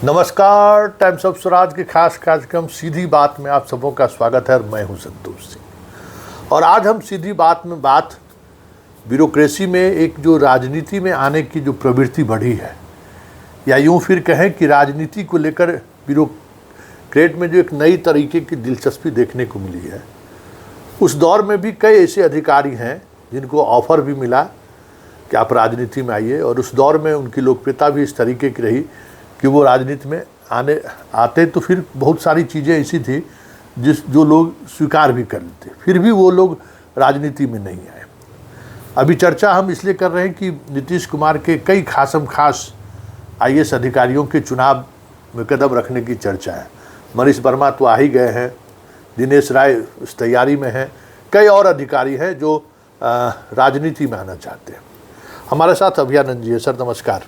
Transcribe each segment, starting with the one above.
नमस्कार। Times of Swaraj के खास कार्यक्रम सीधी बात में आप सबों का स्वागत है। मैं हूं संतोष सिंह और आज हम सीधी बात में ब्यूरोक्रेसी में एक जो राजनीति में आने की जो प्रवृत्ति बढ़ी है, या यूं फिर कहें कि राजनीति को लेकर ब्यूरोक्रेट में जो एक नई तरीके की दिलचस्पी देखने को मिली है, उस दौर में भी कई ऐसे अधिकारी हैं जिनको ऑफर भी मिला कि आप राजनीति में आइए, और उस दौर में उनकी लोकप्रियता भी इस तरीके की रही कि वो राजनीति में आते तो फिर बहुत सारी चीज़ें ऐसी थी जो लोग स्वीकार भी कर लेते, फिर भी वो लोग राजनीति में नहीं आए। अभी चर्चा हम इसलिए कर रहे हैं कि नीतीश कुमार के कई खास आईएएस अधिकारियों के चुनाव में कदम रखने की चर्चा है। मनीष वर्मा तो आ ही गए हैं, दिनेश राय उस तैयारी में हैं, कई और अधिकारी हैं जो राजनीति में आना चाहते हैं। हमारे साथ अभियानंद जी है। सर नमस्कार।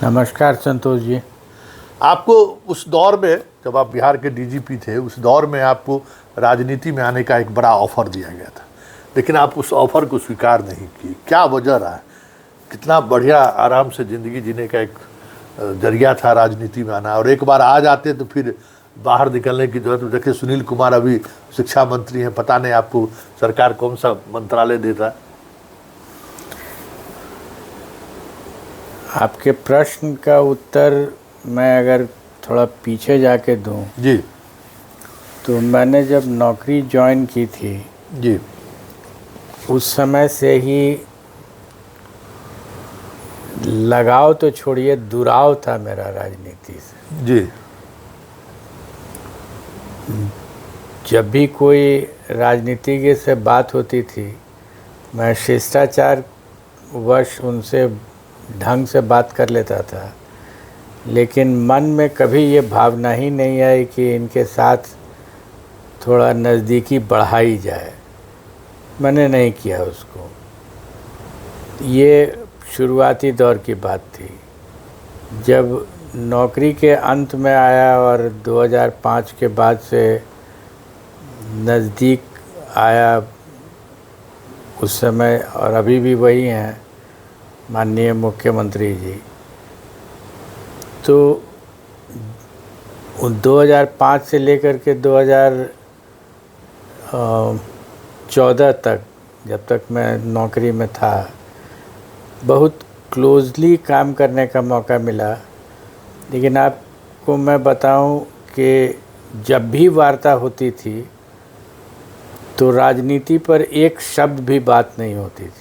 नमस्कार संतोष जी। आपको उस दौर में जब आप बिहार के डीजीपी थे, उस दौर में आपको राजनीति में आने का एक बड़ा ऑफर दिया गया था, लेकिन आप उस ऑफर को स्वीकार नहीं किए। क्या वजह रहा? कितना बढ़िया आराम से ज़िंदगी जीने का एक जरिया था राजनीति में आना, और एक बार आ जाते तो फिर बाहर निकलने की जरूरत। देखिए सुनील कुमार अभी शिक्षा मंत्री हैं, पता नहीं आपको सरकार कौन सा मंत्रालय देता। आपके प्रश्न का उत्तर मैं अगर थोड़ा पीछे जाके दूं जी, तो मैंने जब नौकरी ज्वाइन की थी जी, उस समय से ही लगाव तो छोड़िए, दुराव था मेरा राजनीति से। जी, जब भी कोई राजनीतिज्ञ से बात होती थी, मैं शिष्टाचार वश उनसे ढंग से बात कर लेता था, लेकिन मन में कभी ये भावना ही नहीं आई कि इनके साथ थोड़ा नज़दीकी बढ़ाई जाए। मैंने नहीं किया उसको। ये शुरुआती दौर की बात थी। जब नौकरी के अंत में आया और 2005 के बाद से नज़दीक आया, उस समय और अभी भी वही हैं माननीय मुख्यमंत्री जी, तो 2005 से लेकर के 2014 तक, जब तक मैं नौकरी में था, बहुत क्लोजली काम करने का मौका मिला। लेकिन आपको मैं बताऊं कि जब भी वार्ता होती थी तो राजनीति पर एक शब्द भी बात नहीं होती थी।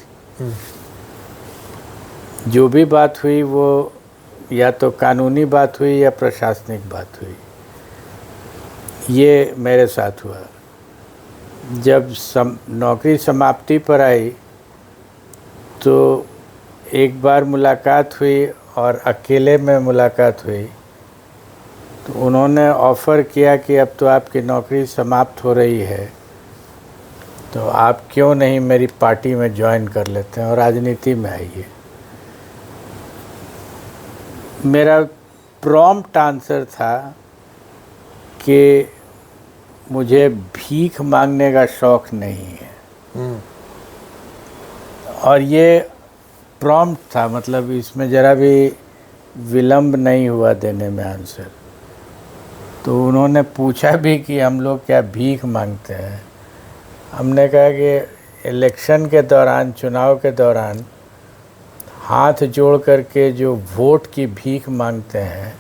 जो भी बात हुई वो या तो कानूनी बात हुई या प्रशासनिक बात हुई। ये मेरे साथ हुआ। जब नौकरी समाप्ति पर आई तो एक बार मुलाकात हुई, और अकेले में मुलाकात हुई, तो उन्होंने ऑफ़र किया कि अब तो आपकी नौकरी समाप्त हो रही है, तो आप क्यों नहीं मेरी पार्टी में ज्वाइन कर लेते हैं और राजनीति में आइए। मेरा प्रॉम्प्ट आंसर था कि मुझे भीख मांगने का शौक़ नहीं है। और ये प्रॉम्प्ट था, मतलब इसमें ज़रा भी विलम्ब नहीं हुआ देने में आंसर। तो उन्होंने पूछा भी कि हम लोग क्या भीख मांगते हैं। हमने कहा कि इलेक्शन के दौरान, चुनाव के दौरान हाथ जोड़ करके जो वोट की भीख मांगते हैं,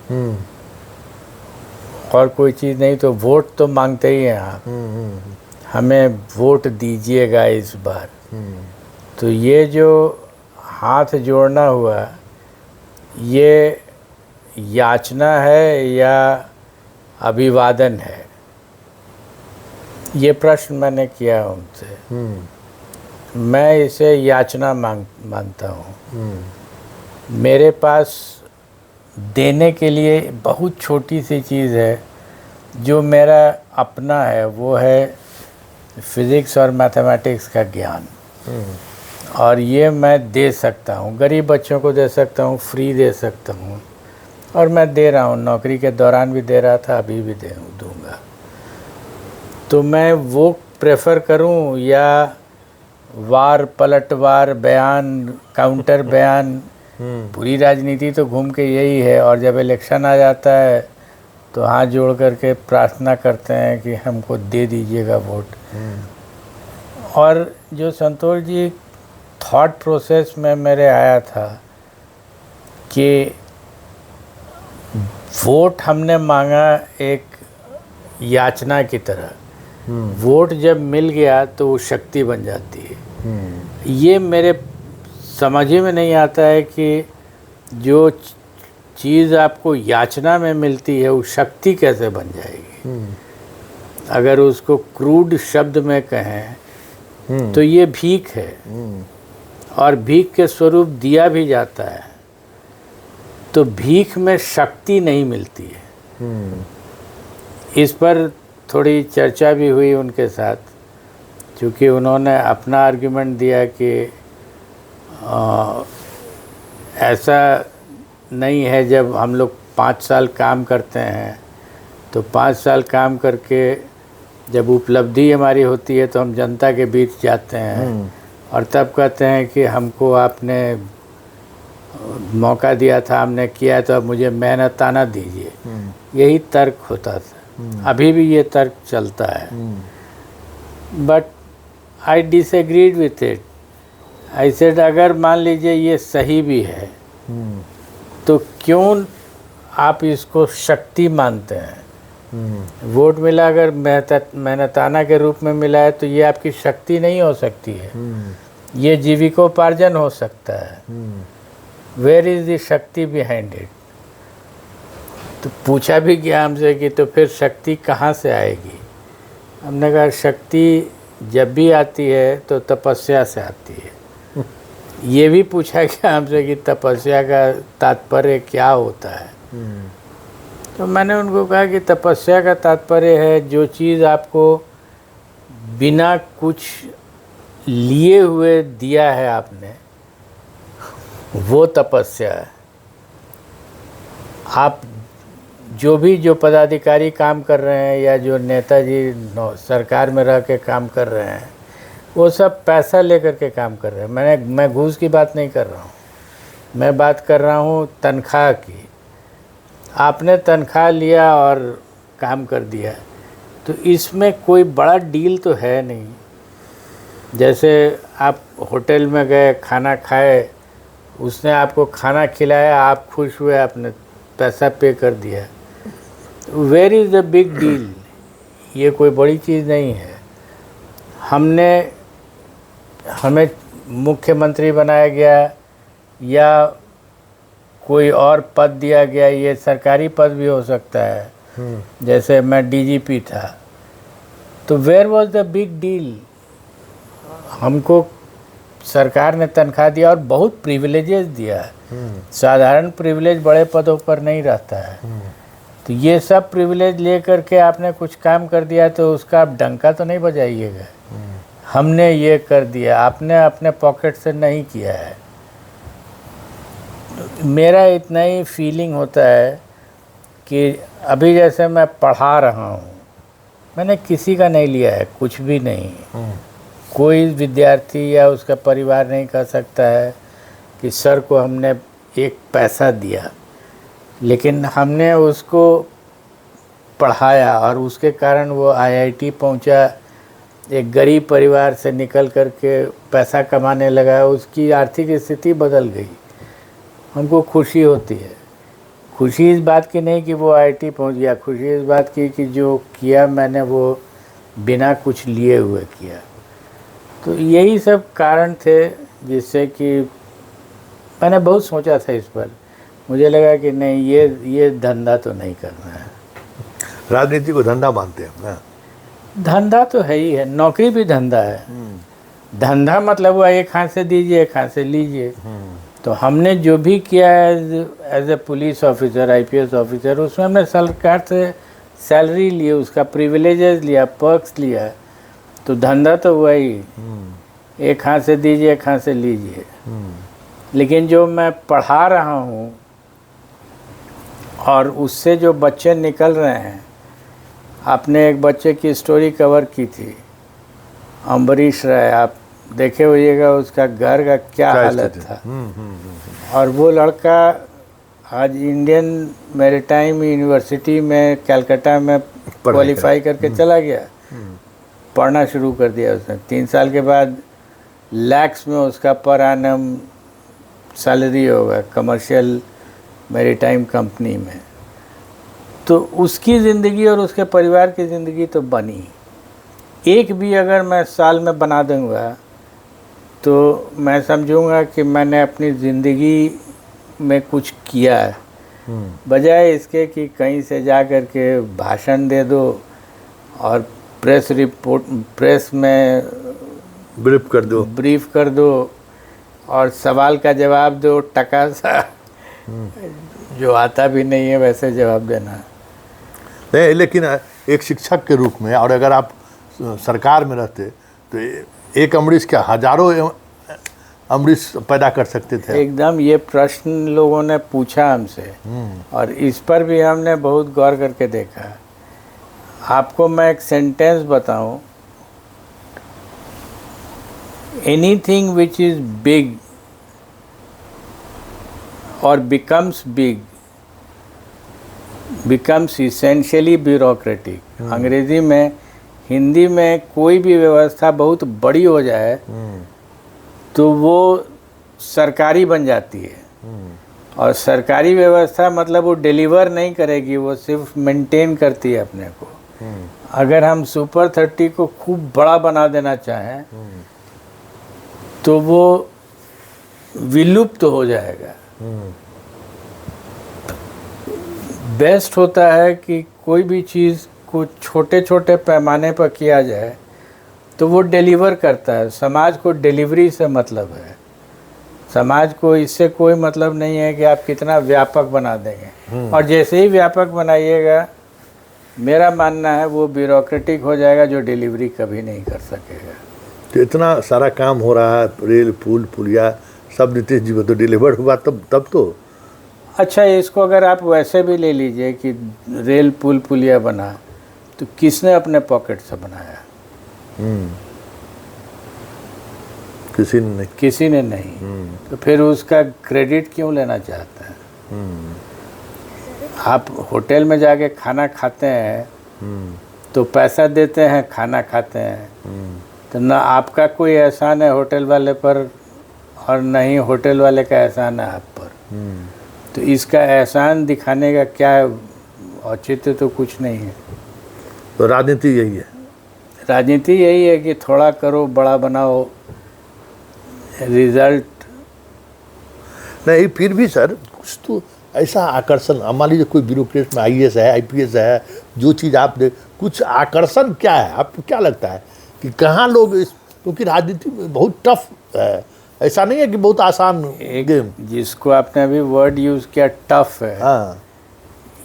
और कोई चीज़ नहीं तो वोट तो मांगते ही हैं आप, हमें वोट दीजिएगा इस बार। तो ये जो हाथ जोड़ना हुआ, ये याचना है या अभिवादन है? ये प्रश्न मैंने किया उनसे। मैं इसे याचना मानता हूँ। मेरे पास देने के लिए बहुत छोटी सी चीज़ है जो मेरा अपना है, वो है फिज़िक्स और मैथमेटिक्स का ज्ञान। और ये मैं दे सकता हूँ, गरीब बच्चों को दे सकता हूँ, फ्री दे सकता हूँ, और मैं दे रहा हूँ। नौकरी के दौरान भी दे रहा था, अभी भी दूँगा। तो मैं वो प्रेफर करूँ या वार पलटवार बयान, काउंटर बयान पूरी राजनीति तो घूम के यही है, और जब इलेक्शन आ जाता है तो हाथ जोड़ करके प्रार्थना करते हैं कि हमको दे दीजिएगा वोट। और जो संतोष जी थॉट प्रोसेस में मेरे आया था कि वोट हमने मांगा एक याचना की तरह, वोट जब मिल गया तो वो शक्ति बन जाती है। ये मेरे समझ ही में नहीं आता है कि जो चीज़ आपको याचना में मिलती है वो शक्ति कैसे बन जाएगी। अगर उसको क्रूड शब्द में कहें तो ये भीख है, और भीख के स्वरूप दिया भी जाता है, तो भीख में शक्ति नहीं मिलती है। इस पर थोड़ी चर्चा भी हुई उनके साथ, क्योंकि उन्होंने अपना आर्गुमेंट दिया कि ऐसा नहीं है, जब हम लोग 5 साल काम करते हैं तो 5 साल काम करके जब उपलब्धि हमारी होती है तो हम जनता के बीच जाते हैं और तब कहते हैं कि हमको आपने मौका दिया था, हमने किया, तो अब मुझे मेहनताना दीजिए। यही तर्क होता था, अभी भी ये तर्क चलता है। But I disagreed with it. I said अगर मान लीजिए ये सही भी है तो क्यों आप इसको शक्ति मानते हैं? वोट मिला अगर मेहनताना के रूप में मिला है तो ये आपकी शक्ति नहीं हो सकती है, ये जीविकोपार्जन हो सकता है। वेयर इज़ द शक्ति बिहाइंड इट? तो पूछा भी गया हमसे कि तो फिर शक्ति कहाँ से आएगी? हमने कहा शक्ति जब भी आती है तो तपस्या से आती है। ये भी पूछा गया हमसे कि तपस्या का तात्पर्य क्या होता है? तो मैंने उनको कहा कि तपस्या का तात्पर्य है जो चीज़ आपको बिना कुछ लिए हुए दिया है आपने, वो तपस्या है। आप जो पदाधिकारी काम कर रहे हैं या जो नेताजी सरकार में रह के काम कर रहे हैं, वो सब पैसा लेकर के काम कर रहे हैं। मैं घूस की बात नहीं कर रहा हूँ, मैं बात कर रहा हूँ तनख्वाह की। आपने तनख्वाह लिया और काम कर दिया, तो इसमें कोई बड़ा डील तो है नहीं। जैसे आप होटल में गए, खाना खाए, उसने आपको खाना खिलाया, आप खुश हुए, आपने पैसा पे कर दिया। Where is the big deal? ये कोई बड़ी चीज़ नहीं है। हमें मुख्यमंत्री बनाया गया या कोई और पद दिया गया, ये सरकारी पद भी हो सकता है। जैसे मैं डीजीपी था, तो where was the big deal? हमको सरकार ने तनख्वाह दिया और बहुत प्रिविलेजेस दिया। साधारण प्रिविलेज बड़े पदों पर नहीं रहता है। तो ये सब प्रिविलेज ले करके आपने कुछ काम कर दिया तो उसका आप डंका तो नहीं बजाइएगा। हमने ये कर दिया, आपने अपने पॉकेट से नहीं किया है। मेरा इतना ही फीलिंग होता है कि अभी जैसे मैं पढ़ा रहा हूँ, मैंने किसी का नहीं लिया है, कुछ भी नहीं। कोई विद्यार्थी या उसका परिवार नहीं कह सकता है कि सर को हमने एक पैसा दिया, लेकिन हमने उसको पढ़ाया और उसके कारण वो आईआईटी पहुंचा, एक गरीब परिवार से निकल कर के पैसा कमाने लगा, उसकी आर्थिक स्थिति बदल गई। हमको खुशी होती है। खुशी इस बात की नहीं कि वो आईआईटी पहुंच गया, खुशी इस बात की कि जो किया मैंने वो बिना कुछ लिए हुए किया। तो यही सब कारण थे जिससे कि मैंने बहुत सोचा था इस पर। मुझे लगा कि नहीं, ये धंधा तो नहीं करना है। राजनीति को धंधा मानते हैं ना? धंधा तो है ही है, नौकरी भी धंधा है। धंधा मतलब हुआ एक हाथ से दीजिए, एक हाथ से लीजिए। तो हमने जो भी किया as a police officer, IPS officer, उसमें हमने सरकार से सैलरी ली, उसका प्रिविलेजेस लिया, पर्क्स लिया। तो धंधा तो हुआ ही, एक हाथ से दीजिए, एक हाथ से लीजिए। लेकिन जो मैं पढ़ा रहा हूँ और उससे जो बच्चे निकल रहे हैं, आपने एक बच्चे की स्टोरी कवर की थी, अम्बरीश राय, आप देखे होइएगा उसका घर का क्या हालत था। और वो लड़का आज इंडियन मैरीटाइम यूनिवर्सिटी में कलकत्ता में क्वालिफाई करके चला गया, पढ़ना शुरू कर दिया उसने। 3 साल के बाद लैक्स में उसका पर एनम सैलरी होगा कमर्शियल मैरीटाइम कंपनी में। तो उसकी ज़िंदगी और उसके परिवार की ज़िंदगी तो बनी। एक भी अगर मैं साल में बना दूंगा तो मैं समझूंगा कि मैंने अपनी ज़िंदगी में कुछ किया है, बजाय इसके कि कहीं से जा कर के भाषण दे दो और प्रेस में ब्रीफ कर दो और सवाल का जवाब दो, टका सा जो आता भी नहीं है वैसे जवाब देना। नहीं, लेकिन एक शिक्षक के रूप में, और अगर आप सरकार में रहते तो एक अमरीश क्या हजारों अमरीश पैदा कर सकते थे। एकदम, ये प्रश्न लोगों ने पूछा हमसे और इस पर भी हमने बहुत गौर करके देखा। आपको मैं एक सेंटेंस बताऊं, एनीथिंग विच इज बिग और becomes big becomes essentially bureaucratic. अंग्रेजी में, हिंदी में कोई भी व्यवस्था बहुत बड़ी हो जाए तो वो सरकारी बन जाती है। और सरकारी व्यवस्था मतलब वो डिलीवर नहीं करेगी, वो सिर्फ मेंटेन करती है अपने को। अगर हम सुपर 30 को खूब बड़ा बना देना चाहें तो वो विलुप्त हो जाएगा। बेस्ट होता है कि कोई भी चीज़ को छोटे छोटे पैमाने पर किया जाए तो वो डिलीवर करता है। समाज को डिलीवरी से मतलब है, समाज को इससे कोई मतलब नहीं है कि आप कितना व्यापक बना देंगे। और जैसे ही व्यापक बनाइएगा, मेरा मानना है वो ब्यूरोक्रेटिक हो जाएगा जो डिलीवरी कभी नहीं कर सकेगा। तो इतना सारा काम हो रहा है, रेल पुल पुलिया सब नीतीश जी में तो डिलीवर हुआ तब तो। अच्छा, इसको अगर आप वैसे भी ले लीजिए कि रेल पुल पुलिया बना तो किसने अपने पॉकेट से बनाया? किसी ने नहीं। तो फिर उसका क्रेडिट क्यों लेना चाहता है? आप होटल में जाके खाना खाते हैं तो पैसा देते हैं, खाना खाते हैं, तो ना आपका कोई एहसान है होटल वाले पर और न ही होटल वाले का एहसान है आप पर। तो इसका एहसान दिखाने का क्या औचित्य? तो कुछ नहीं है। तो राजनीति यही है, राजनीति यही है कि थोड़ा करो, बड़ा बनाओ, रिजल्ट नहीं। फिर भी सर कुछ तो ऐसा आकर्षण, मान लीजिए कोई ब्यूरोक्रेट में IAS है, IPS है, जो चीज़ आपने कुछ आकर्षण क्या है, आपको क्या लगता है कि कहाँ लोग इस, क्योंकि राजनीति बहुत टफ है, ऐसा नहीं है कि बहुत आसान गेम। जिसको आपने अभी वर्ड यूज़ किया टफ है, हाँ,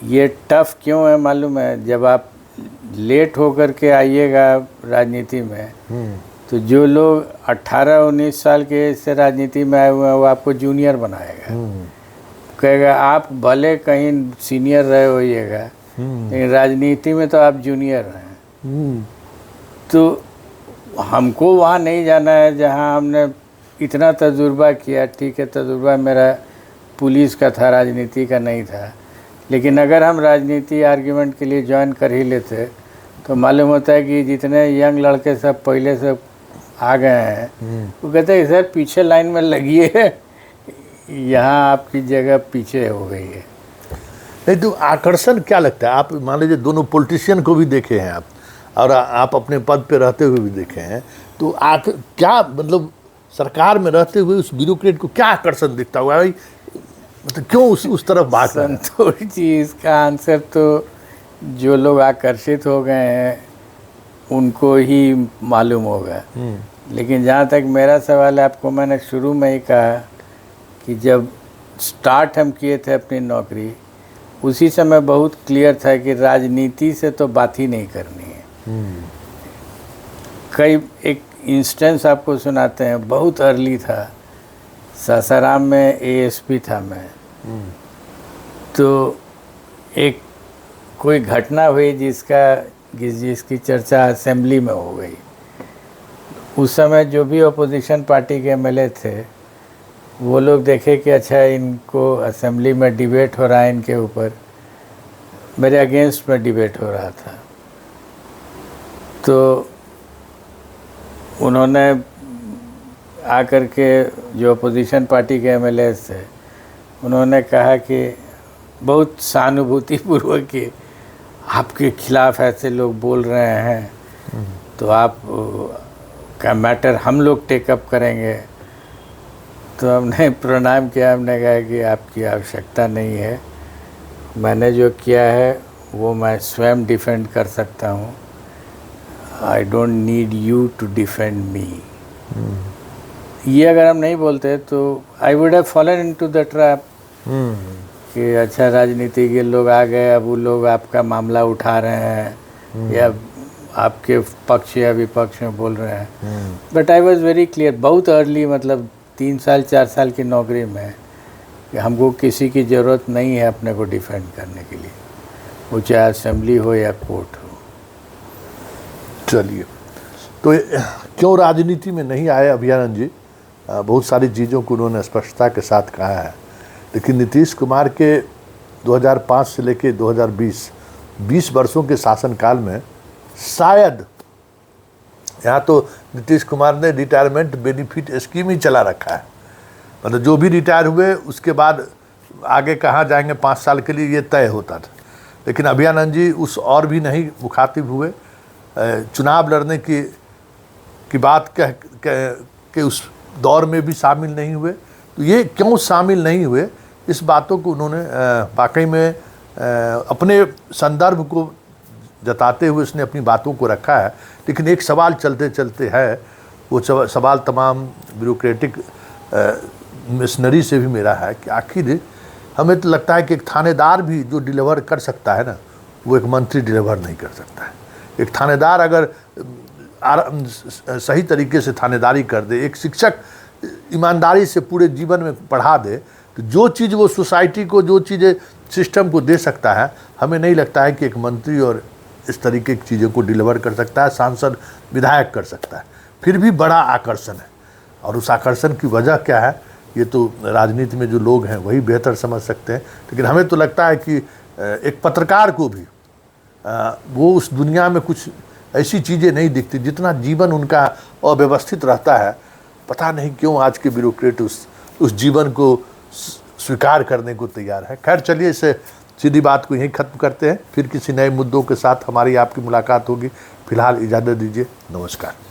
ये टफ क्यों है मालूम है? जब आप लेट होकर के आइएगा राजनीति में तो जो लोग 18-19 साल के से राजनीति में आए हुए हैं वो आपको जूनियर बनाएगा, कहेगा आप भले कहीं सीनियर रहे होइएगा लेकिन राजनीति में तो आप जूनियर हैं। तो हमको वहाँ नहीं जाना है जहाँ हमने इतना तजुर्बा किया। ठीक है, तजुर्बा मेरा पुलिस का था, राजनीति का नहीं था। लेकिन अगर हम राजनीति आर्ग्यूमेंट के लिए ज्वाइन कर ही लेते तो मालूम होता है कि जितने यंग लड़के सब पहले से आ गए हैं वो कहते हैं सर पीछे लाइन में लगिए, यहाँ आपकी जगह पीछे हो गई है। नहीं तो आकर्षण क्या लगता है? आप मान लीजिए दोनों पॉलिटिशियन को भी देखे हैं आप, और आप अपने पद पे रहते हुए भी देखे हैं, तो क्या मतलब सरकार में रहते हुए उस ब्यूरोक्रेट को क्या आकर्षण दिखता हुआ भाई, मतलब क्यों उस तरफ बात? संतोष जी, इसका आंसर तो जो लोग आकर्षित हो गए हैं उनको ही मालूम होगा। लेकिन जहाँ तक मेरा सवाल है, आपको मैंने शुरू में ही कहा कि जब स्टार्ट हम किए थे अपनी नौकरी, उसी समय बहुत क्लियर था कि राजनीति से तो बात ही नहीं करनी है। कई एक इंस्टेंस आपको सुनाते हैं, बहुत अर्ली था, सासाराम में ASP था मैं। तो एक कोई घटना हुई जिसकी चर्चा असेंबली में हो गई। उस समय जो भी अपोजिशन पार्टी के एमएलए थे वो लोग देखे कि अच्छा इनको असेंबली में डिबेट हो रहा है इनके ऊपर, मेरे अगेंस्ट में डिबेट हो रहा था, तो उन्होंने आकर के जो अपोजिशन पार्टी के एमएलए थे उन्होंने कहा कि बहुत सहानुभूतिपूर्वक कि आपके खिलाफ ऐसे लोग बोल रहे हैं तो आप का मैटर हम लोग टेकअप करेंगे। तो हमने प्रणाम किया, हमने कहा कि आपकी आवश्यकता नहीं है, मैंने जो किया है वो मैं स्वयं डिफेंड कर सकता हूँ, I don't need you to defend me. ये अगर हम नहीं बोलते तो I would have fallen into the trap कि अच्छा राजनीति के लोग आ गए, अब वो लोग आपका मामला उठा रहे हैं या आपके पक्ष या विपक्ष में बोल रहे हैं। But I was very clear बहुत अर्ली, मतलब 3 साल 4 साल की नौकरी में, कि हमको किसी की ज़रूरत नहीं है अपने को डिफेंड करने के लिए, वो चाहे असेंबली हो या कोर्ट हो। चलिए, तो क्यों राजनीति में नहीं आए अभयानंद जी? बहुत सारी चीज़ों को उन्होंने स्पष्टता के साथ कहा है, लेकिन नीतीश कुमार के 2005 से लेकर 2020 वर्षों के शासनकाल में शायद यहाँ तो नीतीश कुमार ने रिटायरमेंट बेनिफिट स्कीम ही चला रखा है, मतलब जो भी रिटायर हुए उसके बाद आगे कहाँ जाएंगे 5 साल के लिए ये तय होता था। लेकिन अभयानंद जी उस और भी नहीं मुखातिब हुए, चुनाव लड़ने की बात कह के उस दौर में भी शामिल नहीं हुए। तो ये क्यों शामिल नहीं हुए, इस बातों को उन्होंने वाकई में अपने संदर्भ को जताते हुए उसने अपनी बातों को रखा है। लेकिन एक सवाल चलते चलते है, वो सवाल तमाम ब्यूरोक्रेटिक मिशनरी से भी मेरा है कि आखिर हमें तो लगता है कि एक थानेदार भी जो डिलीवर कर सकता है ना, वो एक मंत्री डिलीवर नहीं कर सकता है। एक थानेदार अगर सही तरीके से थानेदारी कर दे, एक शिक्षक ईमानदारी से पूरे जीवन में पढ़ा दे, तो जो चीज़ वो सोसाइटी को, जो चीज़ें सिस्टम को दे सकता है, हमें नहीं लगता है कि एक मंत्री और इस तरीके की चीज़ों को डिलीवर कर सकता है, सांसद विधायक कर सकता है। फिर भी बड़ा आकर्षण है, और उस आकर्षण की वजह क्या है ये तो राजनीति में जो लोग हैं वही बेहतर समझ सकते हैं। लेकिन हमें तो लगता है कि एक पत्रकार को भी वो उस दुनिया में कुछ ऐसी चीज़ें नहीं दिखती, जितना जीवन उनका अव्यवस्थित रहता है। पता नहीं क्यों आज के ब्यूरोक्रेट उस जीवन को स्वीकार करने को तैयार है। खैर चलिए, इसे सीधी बात को यहीं ख़त्म करते हैं, फिर किसी नए मुद्दों के साथ हमारी आपकी मुलाकात होगी। फिलहाल इजाज़त दीजिए, नमस्कार।